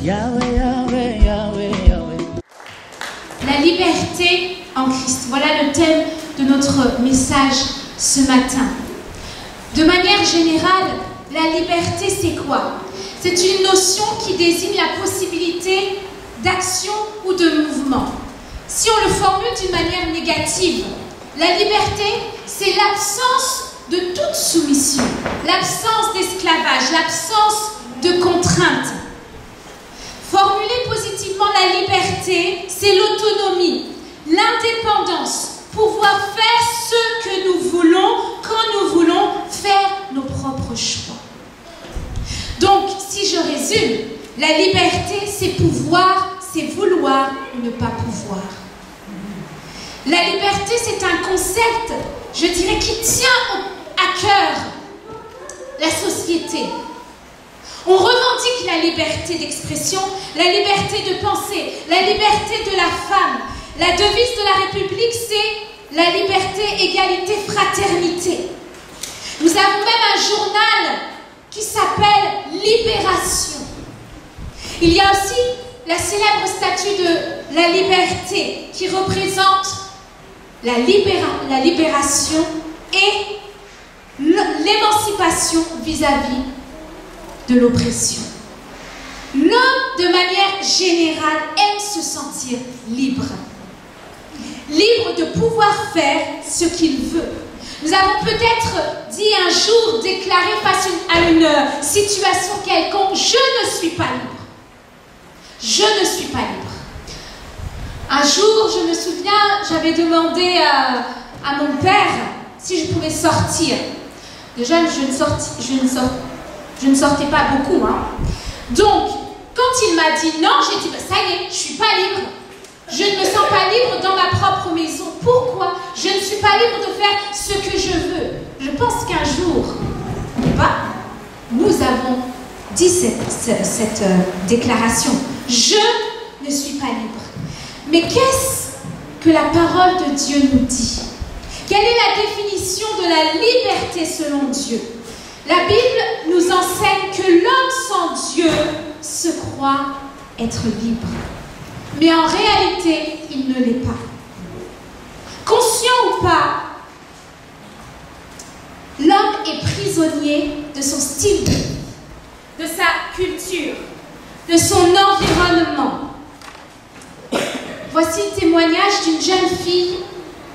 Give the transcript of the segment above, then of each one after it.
Yahweh, Yahweh, Yahweh, Yahweh. La liberté en Christ. Voilà le thème de notre message ce matin. De manière générale, la liberté, c'est quoi? C'est une notion qui désigne la possibilité d'action ou de mouvement. Si on le formule d'une manière négative, la liberté, c'est l'absence de toute soumission, l'absence d'esclavage, l'absence de contrainte. Formuler positivement la liberté, c'est l'autonomie, l'indépendance, pouvoir faire ce que nous voulons quand nous voulons, faire nos propres choix. Donc, si je résume, la liberté, c'est pouvoir, c'est vouloir ou ne pas pouvoir. La liberté, c'est un concept, je dirais, qui tient à cœur la société. On revendique la liberté d'expression, la liberté de penser, la liberté de la femme. La devise de la République, c'est la liberté, égalité, fraternité. Nous avons même un journal qui s'appelle Libération. Il y a aussi la célèbre statue de la liberté qui représente la libération et l'émancipation vis-à-vis de l'oppression. L'homme, de manière générale, aime se sentir libre. Libre de pouvoir faire ce qu'il veut. Nous avons peut-être dit un jour, déclaré face à une situation quelconque, je ne suis pas libre. Je ne suis pas libre. Un jour, je me souviens, j'avais demandé à mon père si je pouvais sortir. Déjà, je ne sortais pas beaucoup. Donc, quand il m'a dit non, j'ai dit, ça y est, je ne suis pas libre. Je ne me sens pas libre dans ma propre maison. Pourquoi? Je ne suis pas libre de faire ce que je veux. Je pense qu'un jour, nous avons dit cette déclaration. Je ne suis pas libre. Mais qu'est-ce que la parole de Dieu nous dit? Quelle est la définition de la liberté selon Dieu? La Bible nous enseigne que l'homme sans Dieu se croit être libre. Mais en réalité, il ne l'est pas. Conscient ou pas, l'homme est prisonnier de son style de vie, de sa culture, de son environnement. Voici le témoignage d'une jeune fille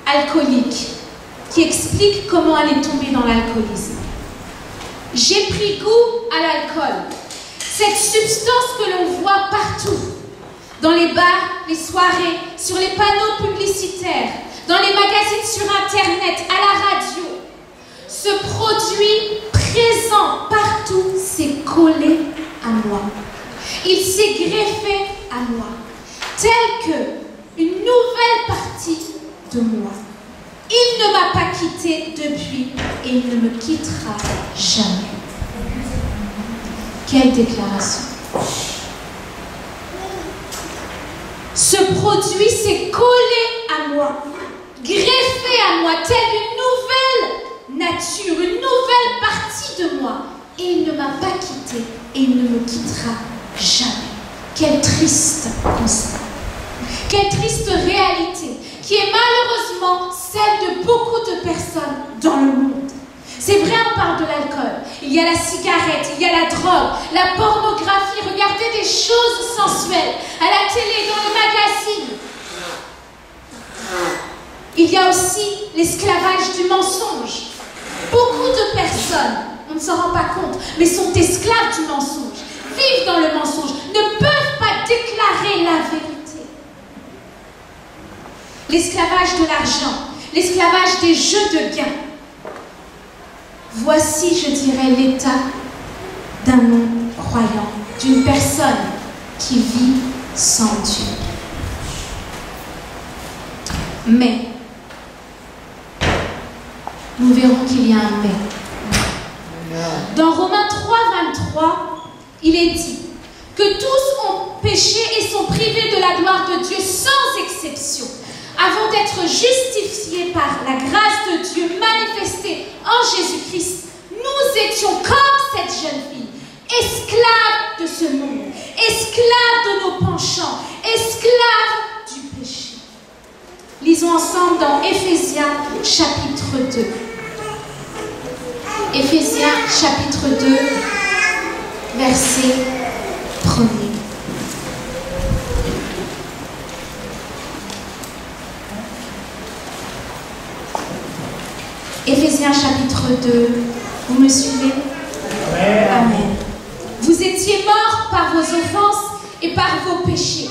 alcoolique qui explique comment elle est tombée dans l'alcoolisme. J'ai pris goût à l'alcool, cette substance que l'on voit partout, dans les bars, les soirées, sur les panneaux publicitaires, dans les magazines sur Internet, à la radio. Ce produit présent partout s'est collé à moi. Il s'est greffé à moi, tel que une nouvelle partie de moi. Il ne m'a pas quitté depuis et il ne me quittera jamais. Quelle déclaration! Ce produit s'est collé à moi, greffé à moi, telle une nouvelle nature, une nouvelle partie de moi. Et il ne m'a pas quitté et il ne me quittera jamais. Quel triste constat. Quelle triste réalité qui est malheureusement celle de beaucoup de personnes dans le monde. C'est vrai, on parle de l'alcool, il y a la cigarette, il y a la drogue, la pornographie, regardez des choses sensuelles à la télé, dans les magazines. Il y a aussi l'esclavage du mensonge. Beaucoup de personnes, on ne s'en rend pas compte, mais sont esclaves du mensonge, vivent dans le mensonge, ne peuvent pas déclarer la vérité. L'esclavage de l'argent, l'esclavage des jeux de gain. Voici, je dirais, l'état d'un non-croyant, d'une personne qui vit sans Dieu. Mais, nous verrons qu'il y a un mais. Dans Romains 3, 23, il est dit que tous ont péché et sont privés de la gloire de Dieu sans exception. Avant d'être justifiés par la grâce de Dieu manifestée en Jésus-Christ, nous étions comme cette jeune fille, esclaves de ce monde, esclaves de nos penchants, esclaves du péché. Lisons ensemble dans Éphésiens chapitre 2. Éphésiens chapitre 2, verset 1er. Éphésiens chapitre 2, vous me suivez? Amen. Amen. Vous étiez morts par vos offenses et par vos péchés,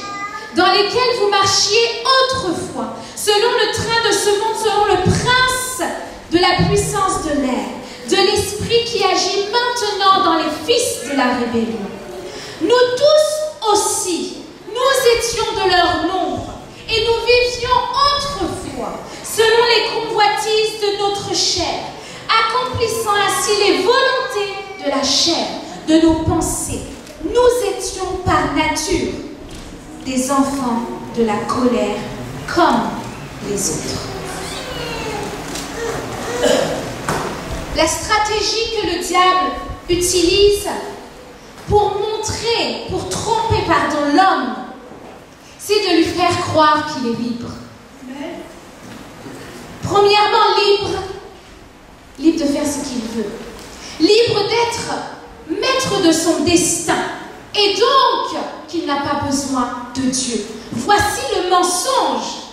dans lesquels vous marchiez autrefois, selon le train de ce monde, selon le prince de la puissance de l'air, de l'esprit qui agit maintenant dans les fils de la rébellion. Nous tous aussi, nous étions de leur nombre, et nous vivions autrefois, selon les convoitises de notre chair, accomplissant ainsi les volontés de la chair, de nos pensées. Nous étions par nature des enfants de la colère comme les autres. La stratégie que le diable utilise pour montrer, pour tromper, l'homme, c'est de lui faire croire qu'il est libre. Premièrement, libre de faire ce qu'il veut, libre d'être maître de son destin, et donc qu'il n'a pas besoin de Dieu. Voici le mensonge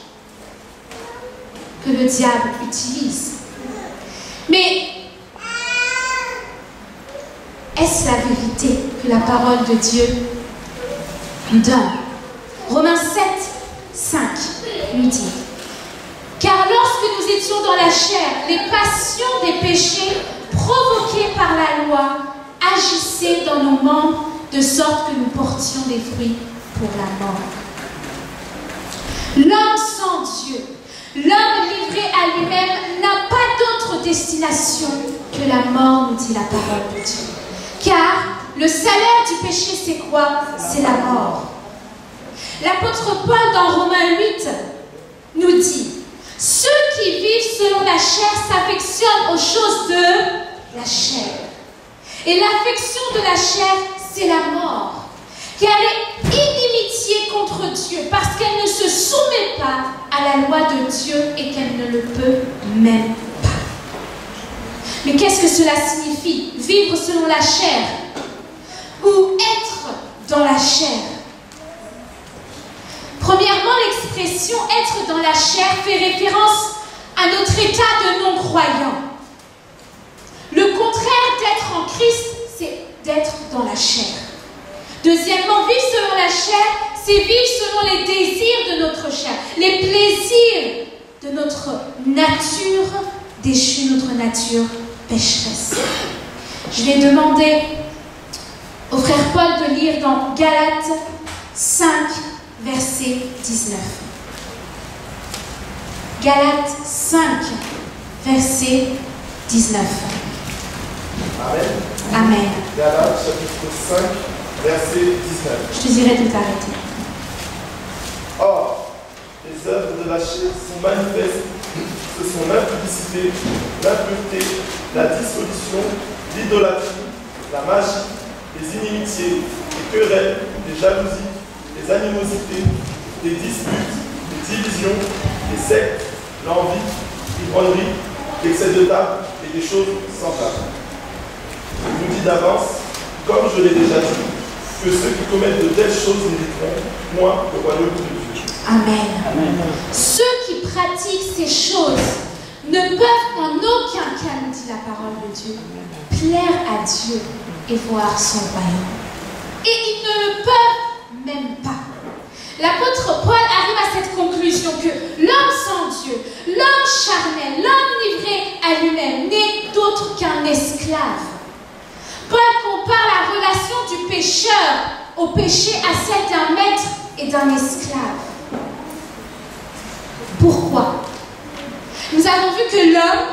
que le diable utilise. Mais est-ce la vérité que la parole de Dieu nous donne? Romains 7, 5 nous dit: car lorsque nous étions dans la chair, les passions des péchés provoqués par la loi agissaient dans nos membres de sorte que nous portions des fruits pour la mort. L'homme sans Dieu, l'homme livré à lui-même n'a pas d'autre destination que la mort, nous dit la parole de Dieu. Car le salaire du péché, c'est quoi? C'est la mort. L'apôtre Paul, dans Romains 8, nous dit: ceux qui vivent selon la chair s'affectionnent aux choses de la chair. Et l'affection de la chair, c'est la mort. Car elle est inimitié contre Dieu, parce qu'elle ne se soumet pas à la loi de Dieu et qu'elle ne le peut même pas. Mais qu'est-ce que cela signifie? Vivre selon la chair ou être dans la chair? Premièrement, l'expression « être dans la chair » fait référence à notre état de non-croyant. Le contraire d'être en Christ, c'est d'être dans la chair. Deuxièmement, vivre selon la chair, c'est vivre selon les désirs de notre chair, les plaisirs de notre nature déchue, notre nature pécheresse. Je vais demander au frère Paul de lire dans Galates 5, verset 19. Galates 5, verset 19. Amen. Amen. Galates chapitre 5, verset 19. Je te dirai de t'arrêter. Or, les œuvres de la chair sont manifestes. Ce sont l'impudicité, l'impureté, la dissolution, l'idolâtrie, la magie, les inimitiés, les querelles, les jalousies, les animosités, les disputes, les divisions, les sectes, l'envie, l'ivrognerie, l'excès de table et des choses semblables. Il nous dit d'avance, comme je l'ai déjà dit, que ceux qui commettent de telles choses n'hériteront point le royaume de Dieu. Amen. Amen. Ceux qui pratiquent ces choses ne peuvent en aucun cas, nous dit la parole de Dieu, plaire à Dieu et voir son royaume. Et ils ne le peuvent même pas. L'apôtre Paul arrive à cette conclusion que l'homme sans Dieu, l'homme charnel, l'homme livré à lui-même n'est d'autre qu'un esclave. Paul compare la relation du pécheur au péché à celle d'un maître et d'un esclave. Pourquoi? Nous avons vu que l'homme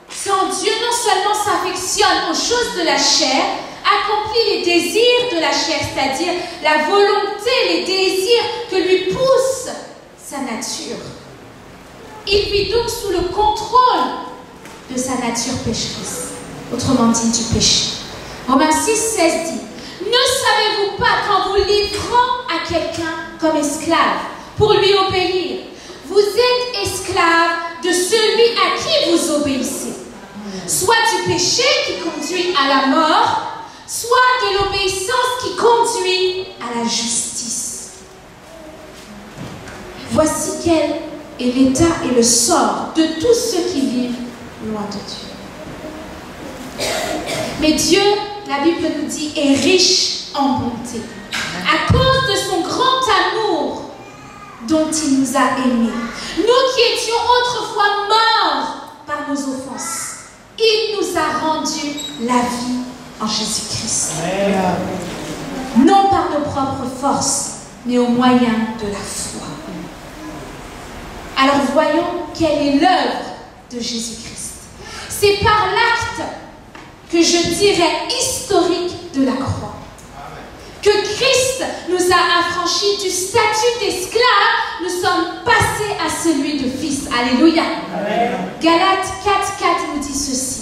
sans Dieu non seulement s'affectionne aux choses de la chair, accomplit les désirs de la chair, c'est-à-dire la volonté, les désirs que lui pousse sa nature. Il vit donc sous le contrôle de sa nature pécheresse, autrement dit du péché. Romains 6, 16 dit: savez-vous pas qu'en vous livrant à quelqu'un comme esclave, pour lui obéir, vous êtes esclave de celui à qui vous obéissez, soit du péché qui conduit à la mort, soit de l'obéissance qui conduit à la justice. Voici quel est l'état et le sort de tous ceux qui vivent loin de Dieu. Mais Dieu, la Bible nous dit, est riche en bonté, à cause de son grand amour dont il nous a aimés. Nous qui étions autrefois morts par nos offenses, il nous a rendu la vie en Jésus-Christ. Non par nos propres forces, mais au moyen de la foi. Alors voyons quelle est l'œuvre de Jésus-Christ. C'est par l'acte que je dirais historique de la croix que Christ nous a affranchis du statut d'esclave, nous sommes passés à celui de fils. Alléluia. Galates 4:4 nous dit ceci.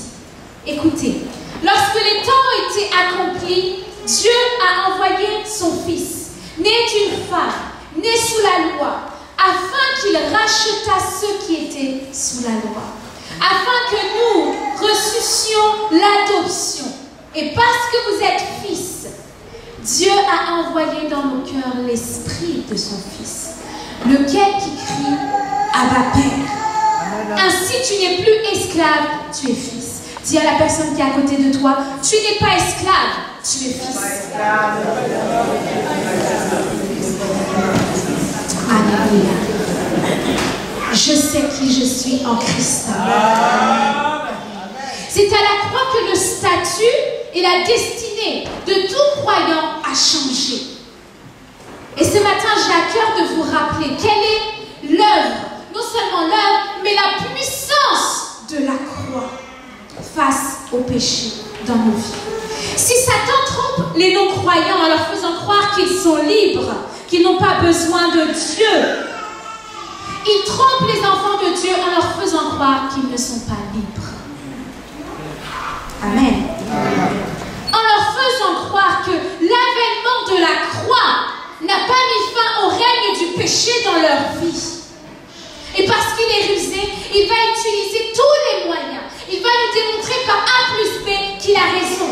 Écoutez, lorsque les temps ont été accomplis, Dieu a envoyé son fils, né d'une femme, né sous la loi, afin qu'il rachetât ceux qui étaient sous la loi, afin que nous reçussions l'adoption. Et parce que vous êtes fils, Dieu a envoyé dans nos cœurs l'esprit de son Fils, lequel qui crie « Abba Père ». Ainsi tu n'es plus esclave, tu es fils. Dis à la personne qui est à côté de toi, tu n'es pas esclave, tu es fils. Alléluia. Je sais qui je suis en Christ. C'est à la croix que le statut et la destinée de tout croyant a changé. Et ce matin, j'ai à cœur de vous rappeler quelle est l'œuvre, non seulement l'œuvre, mais la puissance de la croix face au péché dans nos vies. Si Satan trompe les non-croyants en leur faisant croire qu'ils sont libres, qu'ils n'ont pas besoin de Dieu, il trompe les enfants de Dieu en leur faisant croire qu'ils ne sont pas libres. Amen. En leur faisant croire que l'avènement de la croix n'a pas mis fin au règne du péché dans leur vie. Et parce qu'il est rusé, il va utiliser tous les moyens. Il va nous démontrer par A plus B qu'il a raison.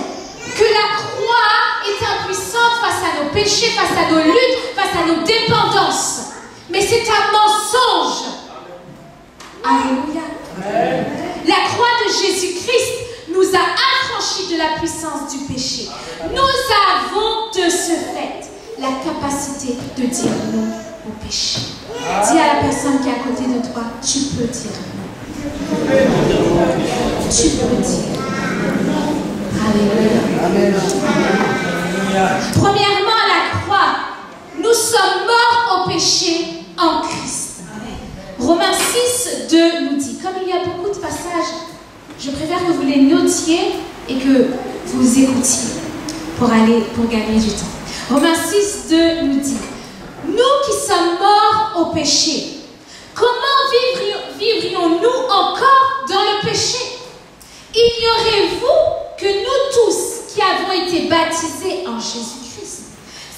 Que la croix est impuissante face à nos péchés, face à nos luttes, face à nos dépendances. Mais c'est un mensonge. Alléluia. La croix de Jésus-Christ nous a affranchis de la puissance du péché. Nous avons de ce fait la capacité de dire non au péché. Dis à la personne qui est à côté de toi, tu peux dire non. Tu peux dire. Alléluia. Premièrement, à la croix, nous sommes morts au péché en Christ. Romains 6:2 nous dit, comme il y a beaucoup de passages, je préfère que vous les notiez et que vous écoutiez pour gagner du temps. Romains 6:2 nous dit, nous qui sommes morts au péché, comment vivrions-nous encore dans le péché? Ignorez-vous que nous tous qui avons été baptisés en Jésus-Christ,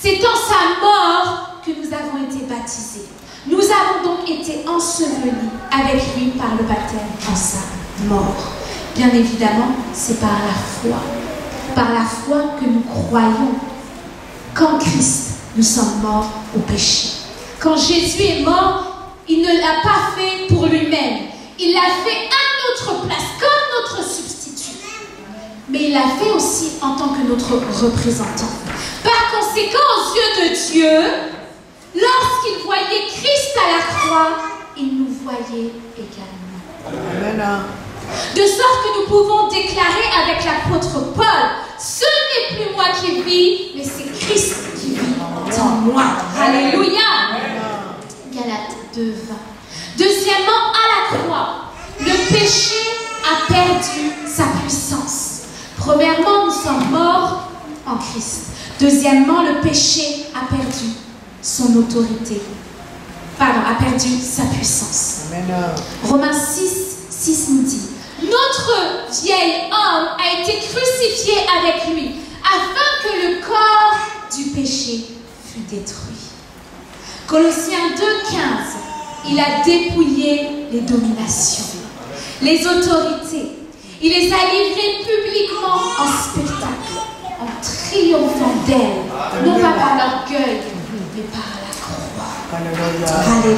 c'est en sa mort que nous avons été baptisés. Nous avons donc été ensevelis avec lui par le baptême en sa mort. Bien évidemment, c'est par la foi que nous croyons qu'en Christ, nous sommes morts au péché. Quand Jésus est mort, il ne l'a pas fait pour lui-même. Il l'a fait à notre place, comme notre substitut. Mais il l'a fait aussi en tant que notre représentant. Par conséquent, aux yeux de Dieu, lorsqu'il voyait Christ à la croix, il nous voyait également. Amen. De sorte que nous pouvons déclarer avec l'apôtre Paul, ce n'est plus moi qui vis, mais c'est Christ qui vit en moi. Alléluia. Galates 2:20. Deuxièmement, à la croix, le péché a perdu sa puissance. Premièrement, nous sommes morts en Christ. Deuxièmement, le péché a perdu son autorité. A perdu sa puissance. Amen. Romains 6 nous dit, notre vieil homme a été crucifié avec lui, afin que le corps péché fut détruit. Colossiens 2,15, il a dépouillé les dominations, les autorités. Il les a livrées publiquement en spectacle, en triomphant d'elles, non pas par l'orgueil, mais par la croix. Alléluia. Par la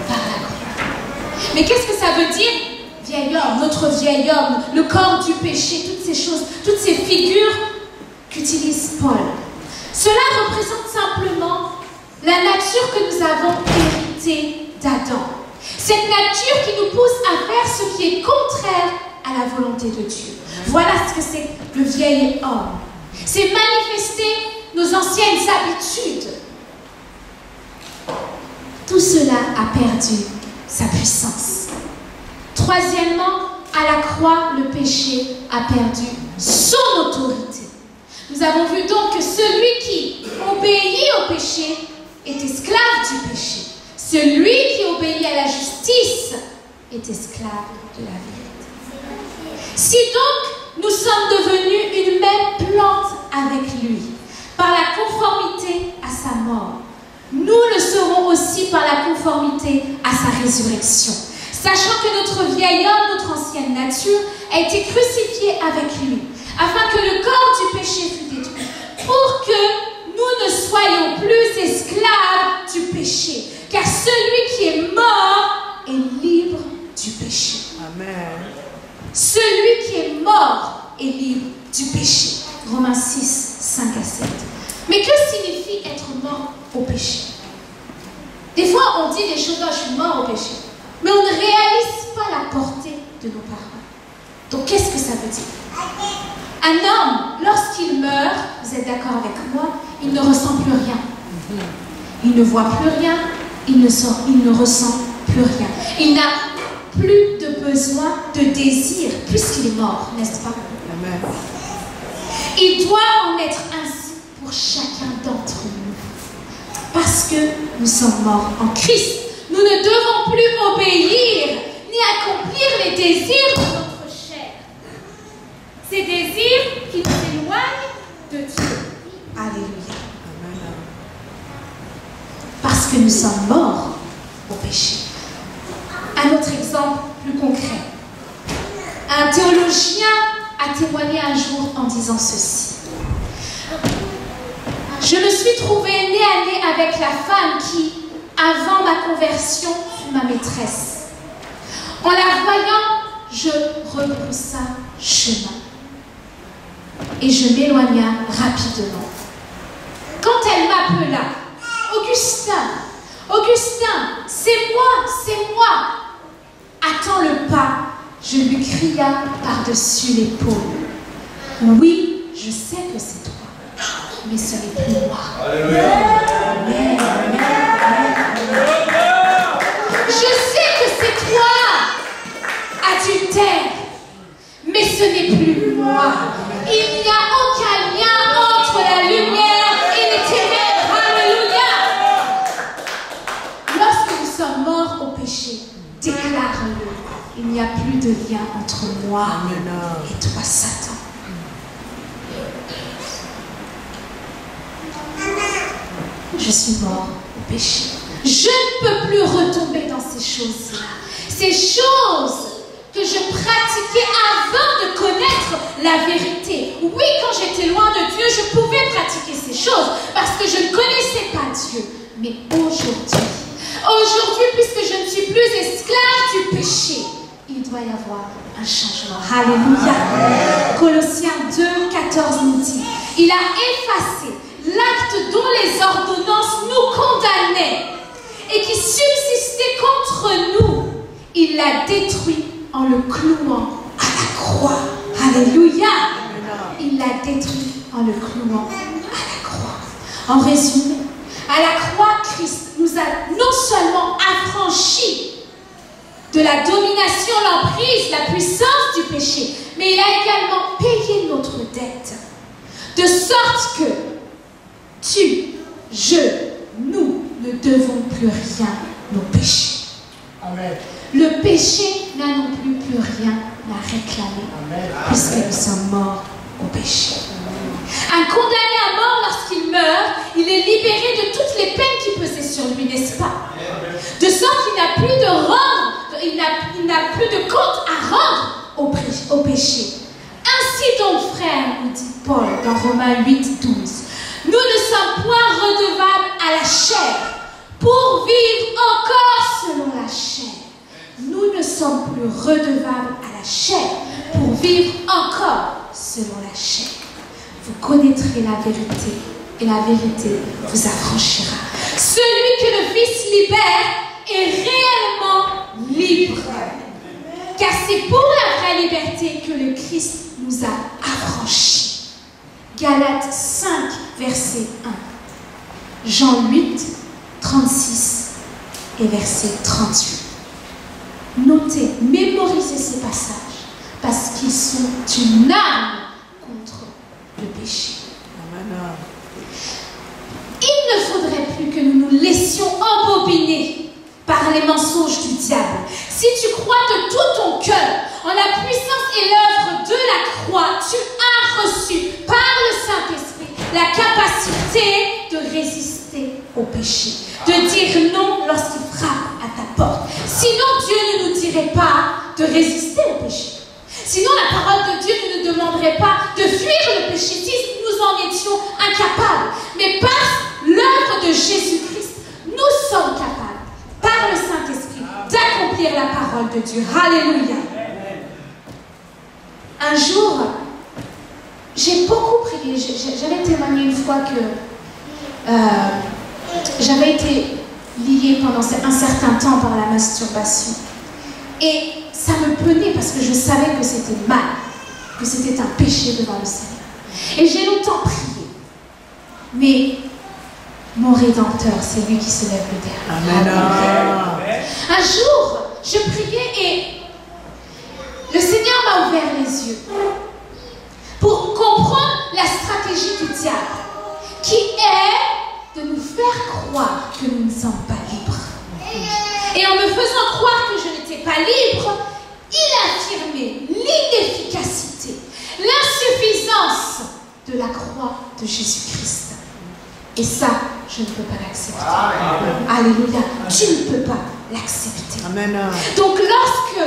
croix. Mais qu'est-ce que ça veut dire? Vieil homme, notre vieil homme, le corps du péché, toutes ces choses, toutes ces figures qu'utilise Paul. Cela représente simplement la nature que nous avons héritée d'Adam. Cette nature qui nous pousse à faire ce qui est contraire à la volonté de Dieu. Voilà ce que c'est le vieil homme. C'est manifester nos anciennes habitudes. Tout cela a perdu sa puissance. Troisièmement, à la croix, le péché a perdu son autorité. Nous avons vu donc que celui qui obéit au péché est esclave du péché. Celui qui obéit à la justice est esclave de la vérité. Si donc nous sommes devenus une même plante avec lui, par la conformité à sa mort, nous le serons aussi par la conformité à sa résurrection. Sachant que notre vieil homme, notre ancienne nature, a été crucifiée avec lui, afin que le corps du péché fût détruit, pour que nous ne soyons plus esclaves du péché. Car celui qui est mort est libre du péché. Amen. Celui qui est mort est libre du péché. Romains 6, 5 à 7. Mais que signifie être mort au péché? Des fois, on dit des choses, je suis mort au péché. Mais on ne réalise pas la portée de nos paroles. Donc, qu'est-ce que ça veut dire? Un homme, lorsqu'il meurt, vous êtes d'accord avec moi, il ne ressent plus rien. Il ne voit plus rien, il ne ressent plus rien. Il n'a plus de besoin de désir, puisqu'il est mort, n'est-ce pas? Amen. Il doit en être ainsi pour chacun d'entre nous. Parce que nous sommes morts en Christ. Nous ne devons plus obéir ni accomplir les désirs de notre chair. Ces désirs qui nous éloignent de Dieu. Alléluia. Parce que nous sommes morts au péché. Un autre exemple plus concret. Un théologien a témoigné un jour en disant ceci. Je me suis trouvée nez à nez avec la femme qui, avant ma conversion, fut ma maîtresse. En la voyant, je rebroussa chemin. Et je m'éloigna rapidement. Quand elle m'appela, Augustin, Augustin, c'est moi. Attends le pas, je lui cria par-dessus l'épaule. Oui, je sais que c'est toi, mais ce n'est plus moi. Alléluia. Amen. Je sais que c'est toi, adultère, mais ce n'est plus moi. Il n'y a aucun lien entre la lumière et les ténèbres. Alléluia. Lorsque nous sommes morts au péché, déclare-le. Il n'y a plus de lien entre moi et toi, Satan. Je suis mort au péché. Je ne peux plus retomber dans ces choses-là. Ces choses que je pratiquais avant de connaître la vérité. Oui, quand j'étais loin de Dieu, je pouvais pratiquer ces choses parce que je ne connaissais pas Dieu. Mais aujourd'hui, puisque je ne suis plus esclave du péché, il doit y avoir un changement. Alléluia. Colossiens 2, 14 nous dit, il a effacé l'acte dont les ordonnances nous condamnaient et qui subsistait contre nous. Il l'a détruit en le clouant à la croix. Alléluia. Il l'a détruit en le clouant à la croix. En résumé, à la croix, Christ nous a non seulement affranchis de la domination, l'emprise, la puissance du péché, mais il a également payé notre dette. De sorte que nous ne devons plus rien nos péchés. Amen. Le péché n'a non plus rien à réclamer, puisque nous sommes morts au péché. Un condamné à mort, lorsqu'il meurt, il est libéré de toutes les peines qui pesaient sur lui, n'est-ce pas? De sorte qu'il n'a plus de rendre, il n'a plus de compte à rendre au péché. Ainsi donc, frères, nous dit Paul dans Romains 8, 12, nous ne sommes point redevables à la chair pour vivre encore selon la chair. Nous ne sommes plus redevables à la chair pour vivre encore selon la chair. Vous connaîtrez la vérité et la vérité vous affranchira. Celui que le Fils libère est réellement libre. Car c'est pour la vraie liberté que le Christ nous a affranchis. Galates 5, verset 1. Jean 8, 36 et verset 38. Notez, mémorisez ces passages parce qu'ils sont une arme contre le péché. Amen. Il ne faudrait plus que nous nous laissions embobiner par les mensonges du diable. Si tu crois de tout ton cœur en la puissance et l'œuvre de la croix, tu as reçu par le Saint-Esprit la capacité de résister au péché, de dire non lorsqu'il frappe à ta porte. Sinon, Dieu ne nous dirait pas de résister au péché. Sinon, la parole de Dieu ne nous demanderait pas de fuir le péché si nous en étions incapables. Mais par l'œuvre de Jésus-Christ, nous sommes capables, par le Saint-Esprit, d'accomplir la parole de Dieu. Alléluia. Un jour, j'ai beaucoup prié. J'avais témoigné une fois que j'avais été liée pendant un certain temps par la masturbation. Et ça me peinait parce que je savais que c'était mal, que c'était un péché devant le Seigneur. Et j'ai longtemps prié. Mais mon Rédempteur, c'est lui qui se lève le dernier. Amen. Un jour, je priais et le Seigneur m'a ouvert les yeux pour comprendre la stratégie du diable, qui est de nous faire croire que nous ne sommes pas libres. Et en me faisant croire que je n'étais pas libre, il affirmait l'inefficacité, l'insuffisance de la croix de Jésus-Christ. Et ça, je ne peux pas l'accepter. Alléluia. Tu ne peux pas l'accepter. Amen. Donc lorsque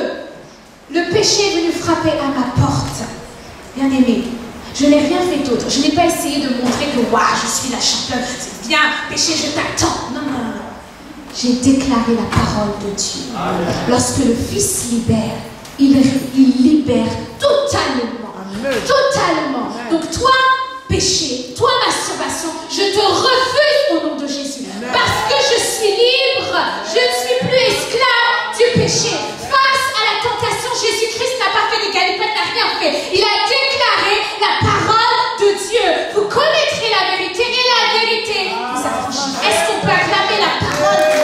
le péché est venu frapper à ma porte, bien aimé, je n'ai rien fait d'autre. Je n'ai pas essayé de montrer que je suis la championne, c'est bien, péché, je t'attends. Non, non, non. J'ai déclaré la parole de Dieu. Lorsque le Fils libère, il libère totalement. Totalement. Donc toi, péché, toi, masturbation, je te refuse au nom de Jésus. Parce que je suis libre, je ne suis plus esclave du péché. Face à la tentation, Jésus-Christ n'a pas fait des galipettes, n'a rien fait. Il a déclaré la parole de Dieu. Vous connaîtrez la vérité et la vérité vous affranchira. Est-ce qu'on peut acclamer la parole de Dieu?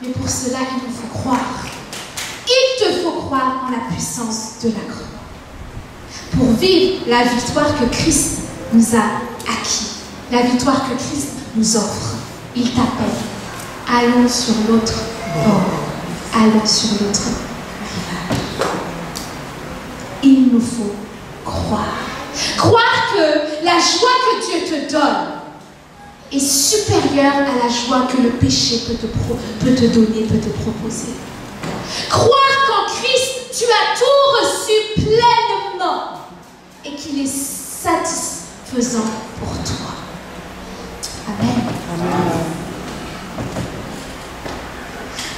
Mais pour cela, il nous faut croire. Il te faut croire en la puissance de la croix. Pour vivre la victoire que Christ nous a acquis, la victoire que Christ nous offre, il t'appelle. Allons sur l'autre bord. Allons sur l'autre rivage. Il nous faut croire. Croire que la joie que Dieu te donne est supérieure à la joie que le péché peut te donner, peut te proposer. Croire qu'en Christ, tu as tout reçu pleinement et qu'il est satisfaisant pour toi. Amen. Amen.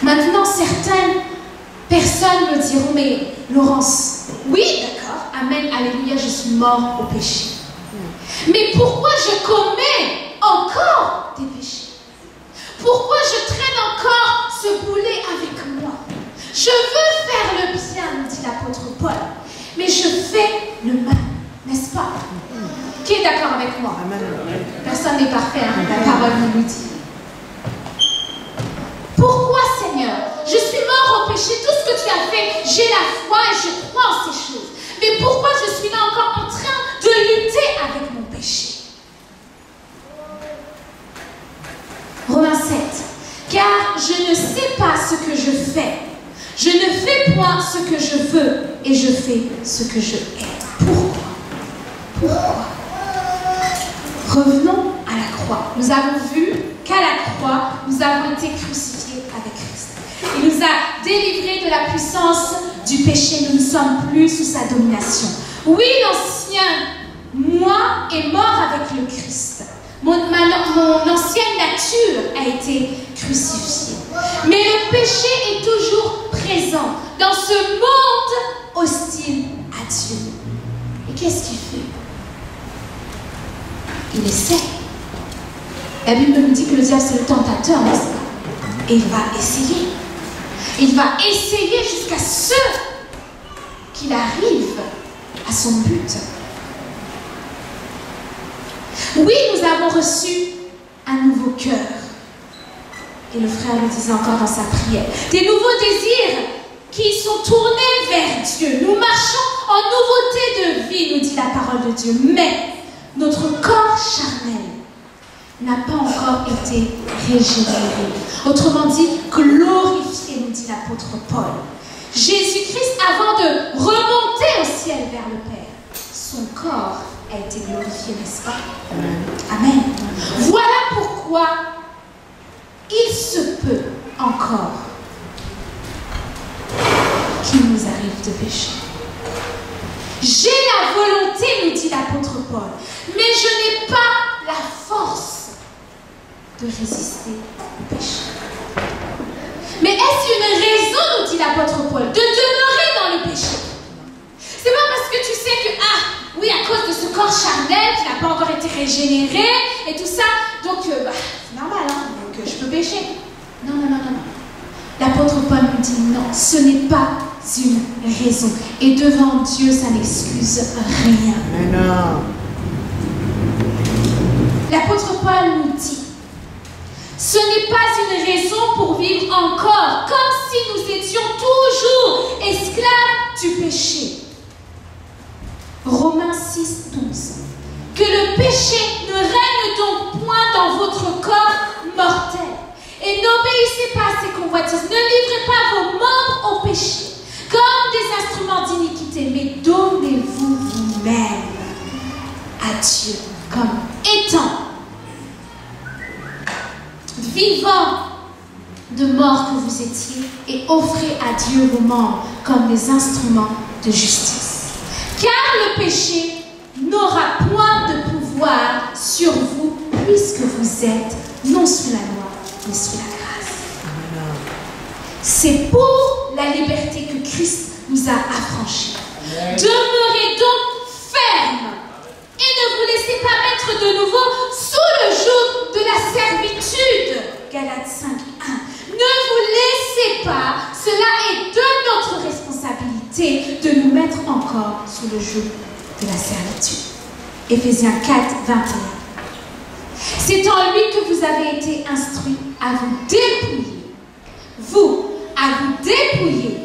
Maintenant, certaines personnes me diront, mais Laurence, oui, d'accord, amen, alléluia, je suis mort au péché. Mais pourquoi je commets encore des péchés? Pourquoi je traîne encore ce boulet avec moi? Je veux faire le bien, nous dit l'apôtre Paul, mais je fais le mal, n'est-ce pas? Qui est d'accord avec moi? Personne n'est parfait, hein? La parole nous dit. Pourquoi, Seigneur? Je suis mort au péché, tout ce que tu as fait, j'ai la foi et je crois en ces choses. Mais pourquoi je suis là encore en train de lutter avec mon péché? Romains 7. Car je ne sais pas ce que je fais. Je ne fais point ce que je veux et je fais ce que je hais. Pourquoi? Revenons à la croix. Nous avons vu qu'à la croix, nous avons été crucifiés avec Christ. Il nous a délivrés de la puissance du péché. Nous ne sommes plus sous sa domination. Oui, l'ancien moi est mort avec le Christ. Mon ancienne nature a été crucifiée. Mais le péché est toujours présent dans ce monde hostile à Dieu. Et qu'est-ce qu'il fait? Il essaie. La Bible nous dit que le diable c'est le tentateur, n'est-ce pas? Et il va essayer. Il va essayer jusqu'à ce qu'il arrive à son but. Oui, nous avons reçu un nouveau cœur. Et le frère le disait encore dans sa prière. Des nouveaux désirs qui sont tournés vers Dieu. Nous marchons en nouveauté de vie, nous dit la parole de Dieu. Mais notre corps charnel n'a pas encore été régénéré. Autrement dit, glorifié, nous dit l'apôtre Paul. Jésus-Christ, avant de remonter au ciel vers le Père, son corps a été glorifié, n'est-ce pas? Amen. Voilà pourquoi il se peut encore qu'il nous arrive de pécher. J'ai la volonté, nous dit l'apôtre Paul, mais je n'ai pas la force de résister au péché. Mais est-ce une raison, nous dit l'apôtre Paul, de demeurer dans le péché? C'est pas parce que tu sais que, oui, à cause de ce corps charnel qui n'a pas encore été régénéré et tout ça, donc c'est normal, hein, donc je peux pécher. Non. L'apôtre Paul nous dit non, ce n'est pas une raison. Et devant Dieu, ça n'excuse rien. Mais non. L'apôtre Paul nous dit, ce n'est pas une raison pour vivre encore, comme si nous étions toujours esclaves du péché. Romains 6, 12. Que le péché ne règne donc point dans votre corps mortel. Et n'obéissez pas à ces convoitises. Ne livrez pas vos membres au péché comme des instruments d'iniquité, mais donnez-vous vous-même à Dieu comme étant vivant de mort que vous étiez et offrez à Dieu vos membres comme des instruments de justice. Car le péché n'aura point de pouvoir sur vous puisque vous êtes non sous la loi, mais sous la grâce. C'est pour la liberté que Christ nous a affranchis. Demeurez donc fermes et ne vous laissez pas mettre de nouveau sous le joug de la servitude. Galates 5, 1. Ne vous laissez pas, cela est de notre responsabilité de nous mettre encore sous le joug de la servitude. Éphésiens 4, 21. C'est en lui que vous avez été instruits à vous dépouiller. À vous dépouiller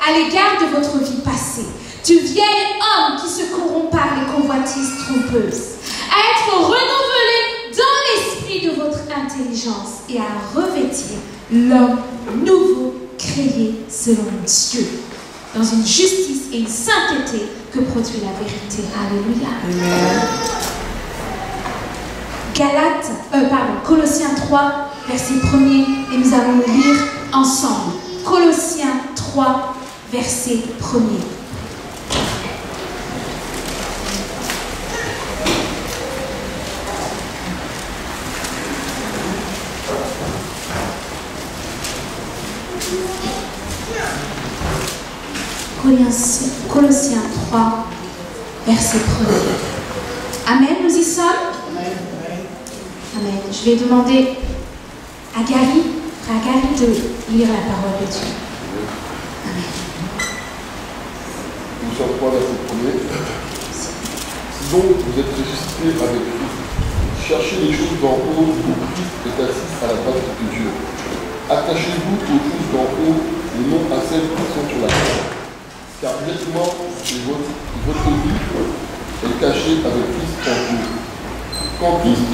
à l'égard de votre vie passée, du vieil homme qui se corrompt par les convoitises trompeuses, à être renouvelé dans l'esprit de votre intelligence et à revêtir l'homme nouveau créé selon Dieu, dans une justice et une sainteté que produit la vérité. Alléluia. Amen. Colossiens 3, verset 1er, et nous allons le lire ensemble. Colossiens 3, verset 1er. Colossiens 3, verset 1er. Amen, nous y sommes? Amen. Je vais demander à Gary, frère Gary, de lire la parole de Dieu. Amen. Colossiens 3, verset 1er. Si donc vous êtes ressuscités avec Christ, cherchez les choses d'en haut où Christ est assis à la droite de Dieu. Attachez-vous aux choses d'en haut et non à celles qui sont sur la terre. Car nettement, votre vie est cachée avec Christ en Dieu. Quand Christ,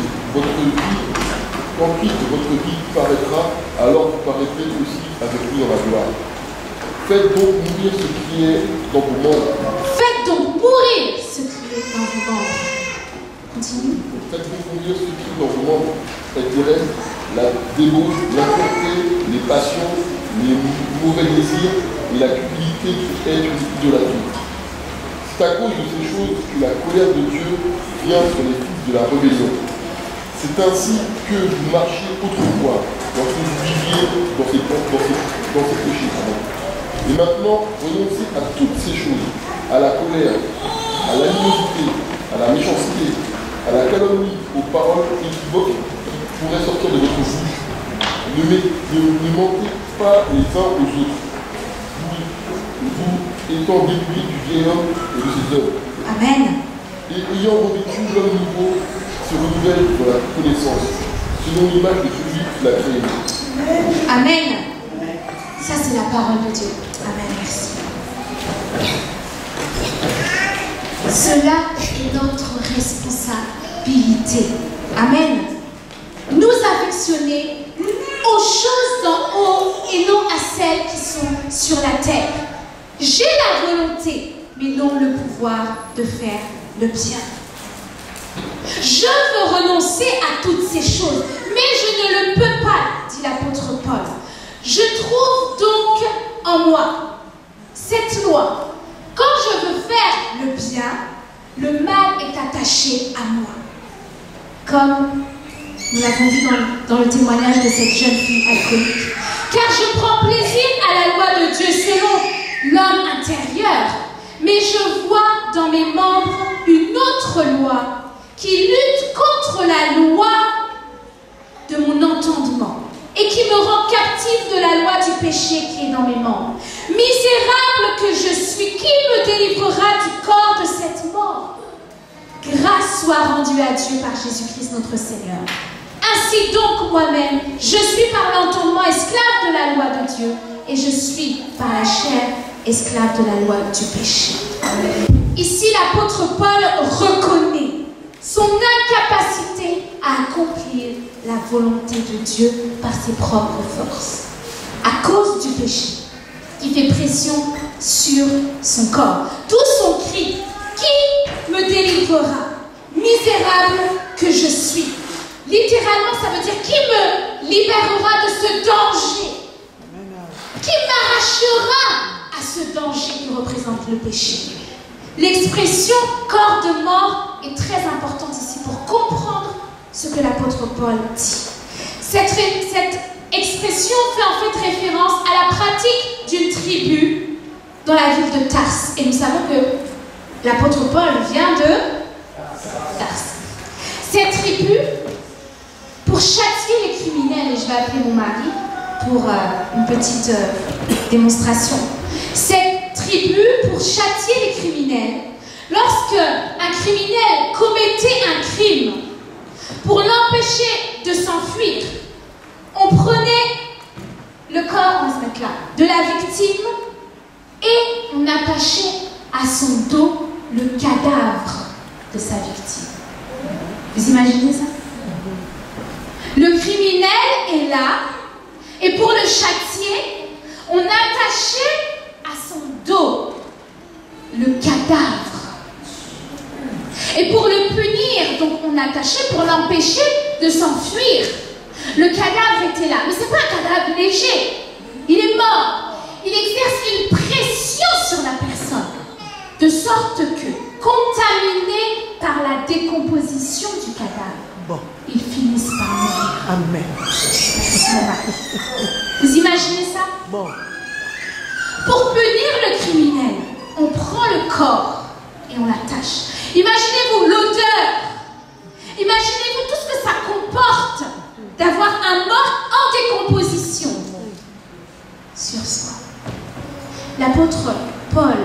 votre vie paraîtra, alors vous paraîtrez aussi avec lui dans la gloire. Faites donc mourir ce qui est dans vos membres. Faites donc mourir ce qui est dans vos membres. Continue. Faites donc mourir ce qui est dans vos membres. C'est-à-dire la débauche, l'impureté, les passions, les mauvais désirs et la cupidité qui est une idolâtrie. C'est à cause de ces choses que la colère de Dieu vient sur les fils de la rébellion. C'est ainsi que vous marchiez autrefois, lorsque vous viviez dans ces péchés. Et maintenant, renoncez à toutes ces choses, à la colère, à l'animosité, à la méchanceté, à la calomnie, aux paroles équivoques qui pourraient sortir de votre bouche. Ne mentez pas les uns aux autres, vous étant dépouillés du vieil homme et de ses œuvres. Amen. Et ayant revêtu l'homme nouveau, se renouvelle dans la connaissance, selon l'image de celui qui l'a créé. Amen. Ça, c'est la parole de Dieu. Amen. Merci. Cela est notre responsabilité. Amen. Nous affectionner aux choses d'en haut et non à celles qui sont sur la terre. J'ai la volonté, mais non le pouvoir de faire le bien. Je veux renoncer à toutes ces choses, mais je ne le peux pas, dit l'apôtre Paul. Je trouve donc en moi cette loi. Quand je veux faire le bien, le mal est attaché à moi. Comme nous l'avons vu dans le témoignage de cette jeune fille alcoolique. Car je prends plaisir à la loi de Dieu selon l'homme intérieur, mais je vois dans mes membres une autre loi qui lutte contre la loi de mon entendement et qui me rend captive de la loi du péché qui est dans mes membres. Misérable que je suis, qui me délivrera du corps de cette mort? Grâce soit rendue à Dieu par Jésus-Christ notre Seigneur. Ainsi donc moi-même, je suis par l'entendement esclave de la loi de Dieu et je suis par la chair esclave de la loi du péché. Ici, l'apôtre Paul reconnaît son incapacité à accomplir la volonté de Dieu par ses propres forces, à cause du péché qui fait pression sur son corps. D'où son cri, qui me délivrera? Misérable que je suis. Littéralement, ça veut dire qui me libérera de ce danger? Qui m'arrachera à ce danger qui représente le péché? L'expression corps de mort est très importante ici pour comprendre ce que l'apôtre Paul dit. Cette expression fait en fait référence à la pratique d'une tribu dans la ville de Tarse. Et nous savons que l'apôtre Paul vient de Tarse. Cette tribu, pour châtier les criminels, et je vais appeler mon mari pour une petite démonstration. Cette tribu, pour châtier les criminels, lorsque un criminel commettait un crime, pour l'empêcher de s'enfuir, on prenait le corps, on va se mettre là, de la victime et on attachait à son dos le cadavre de sa victime. Vous imaginez ça? Le criminel est là et pour le châtier, on attachait à son dos le cadavre. Et pour le punir, donc on attachait pour l'empêcher de s'enfuir. Le cadavre était là, mais ce n'est pas un cadavre léger. Il est mort. Il exerce une pression sur la personne, de sorte que, contaminé par la décomposition du cadavre, ils finissent par mourir. Amen. Vous imaginez ça? Bon. Pour punir le criminel, on prend le corps et on l'attache. Imaginez-vous l'odeur. Imaginez-vous tout ce que ça comporte d'avoir un mort en décomposition sur soi. L'apôtre Paul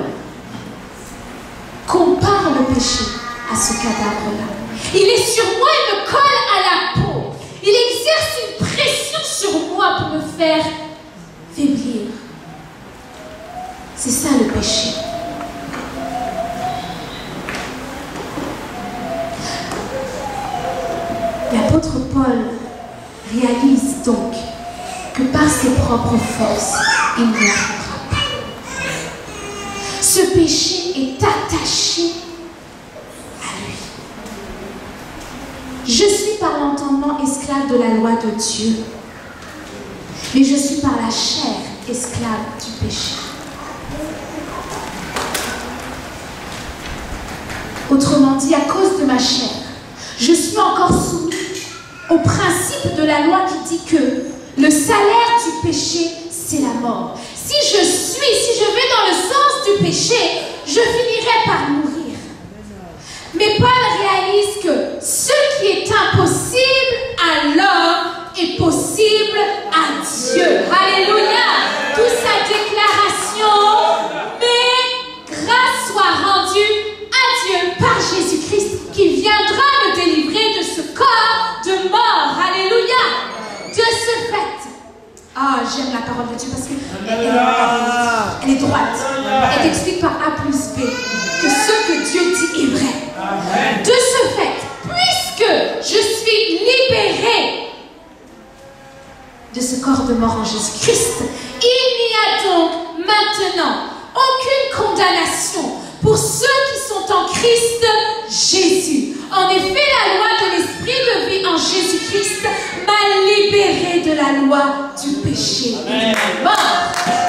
compare le péché à ce cadavre-là. Il est sur moi, il me colle à la peau. Il exerce une pression sur moi pour me faire faiblir. C'est ça le péché. L'apôtre Paul réalise donc que par ses propres forces, il n'y arrivera pas. ce péché est attaché à lui. Je suis par l'entendement esclave de la loi de Dieu, mais je suis par la chair esclave du péché. Autrement dit, à cause de ma chair, je suis encore soumis au principe de la loi qui dit que le salaire du péché, c'est la mort. Si je vais dans le sens du péché, je finirai par mourir. Mais Paul réalise que ce qui est impossible à l'homme est possible à Dieu. Alléluia. D'où sa déclaration, mais grâce soit rendue à Dieu par Jésus-Christ qui viendra me délivrer de ce corps de mort. Alléluia. De ce fait, j'aime la parole de Dieu parce qu'elle est droite. Elle t'explique par A plus B que ce que Dieu dit est vrai. Amen. De ce fait, puisque je suis libérée de ce corps de mort en Jésus-Christ, il n'y a donc maintenant aucune condamnation pour ceux qui sont en Christ Jésus. En effet, la loi de l'esprit de vie en Jésus-Christ m'a libéré de la loi du péché et de la mort.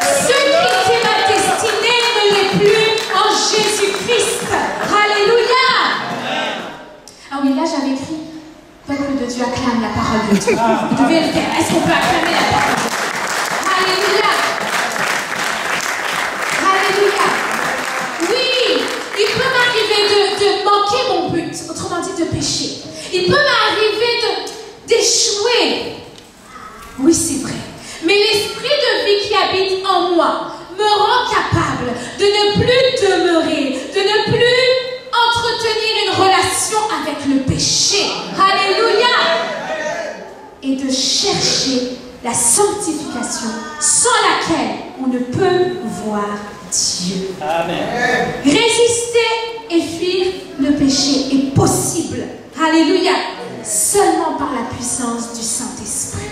Ce qui était ma destinée ne l'est plus en Jésus-Christ. Alléluia. Ah oui, là j'avais écrit peuple de Dieu acclame la parole de Dieu. Vous devez le faire. Est-ce qu'on peut acclamer la parole de Dieu? Alléluia. Alléluia. Oui, il peut m'arriver de manquer mon but, autrement dit de pécher. Il peut m'arriver d'échouer. Oui, c'est vrai. Mais l'esprit de vie qui habite en moi me rend capable de ne plus demeurer, de ne plus entretenir une relation avec le péché. Alléluia. Et de chercher la sanctification sans laquelle on ne peut voir Dieu. Amen. Résister et fuir le péché est possible. Alléluia. Seulement par la puissance du Saint-Esprit.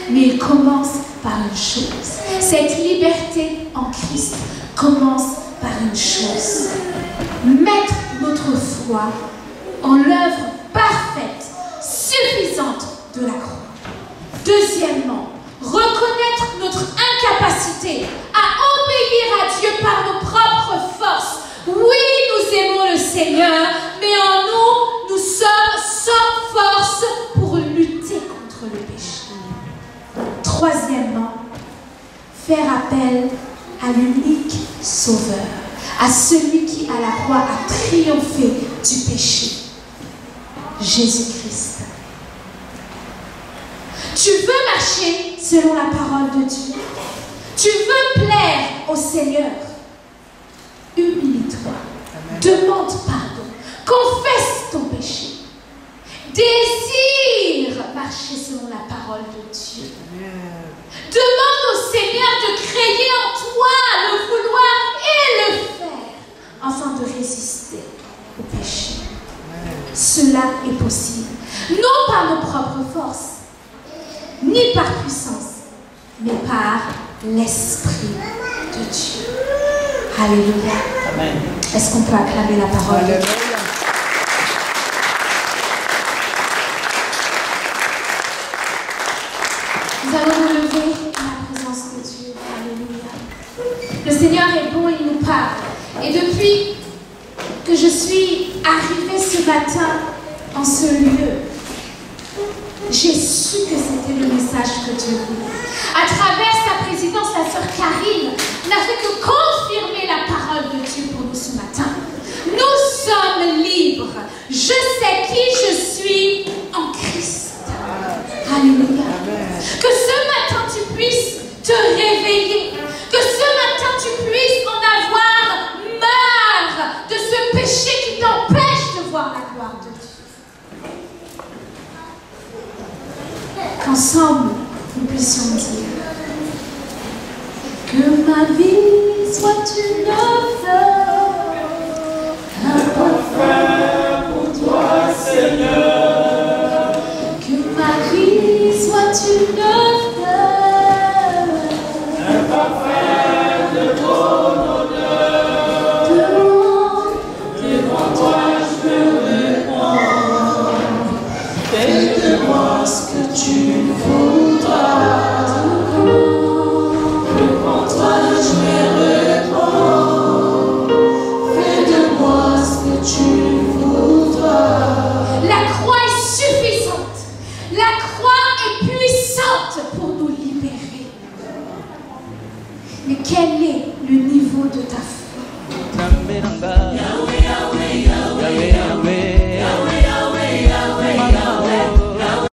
Mais il commence par une chose. Cette liberté en Christ commence par une chose. Mettre notre foi en l'œuvre parfaite, suffisante de la croix. Deuxièmement, reconnaître notre incapacité à obéir à Dieu par nos propres forces. Oui, nous aimons le Seigneur, mais en nous, nous sommes sans force pour lutter contre le péché. Troisièmement, faire appel à l'unique Sauveur, à celui qui à la croix a triomphé du péché, Jésus-Christ. Tu veux marcher selon la parole de Dieu. Tu veux plaire au Seigneur. Humilie-toi. Demande pardon. Confesse ton péché. Désire marcher selon la parole de Dieu. Demande au Seigneur de créer en toi le vouloir et le faire afin de résister au péché. Cela est possible. Non par nos propres forces, ni par puissance, mais par l'Esprit de Dieu. Alléluia. Amen. Est-ce qu'on peut acclamer la parole de Dieu? Nous allons nous lever à la présence de Dieu. Alléluia. Le Seigneur est bon, il nous parle. Et depuis que je suis arrivée ce matin en ce lieu, j'ai su que c'était le message que Dieu voulait. À travers sa présidence, la sœur Karine n'a fait que confirmer la parole de Dieu pour nous ce matin. Nous sommes libres. Je sais qui je suis en Christ. Alléluia. Que ce matin tu puisses te réveiller. Que ce matin tu puisses en avoir marre de ce péché qui t'empêche de voir la gloire de Dieu. Qu'ensemble, nous puissions dire que ma vie soit une œuvre, un parfum pour toi, Seigneur. Que ma vie soit une œuvre, un parfum de ton honneur. Mais quel est le niveau de ta foi?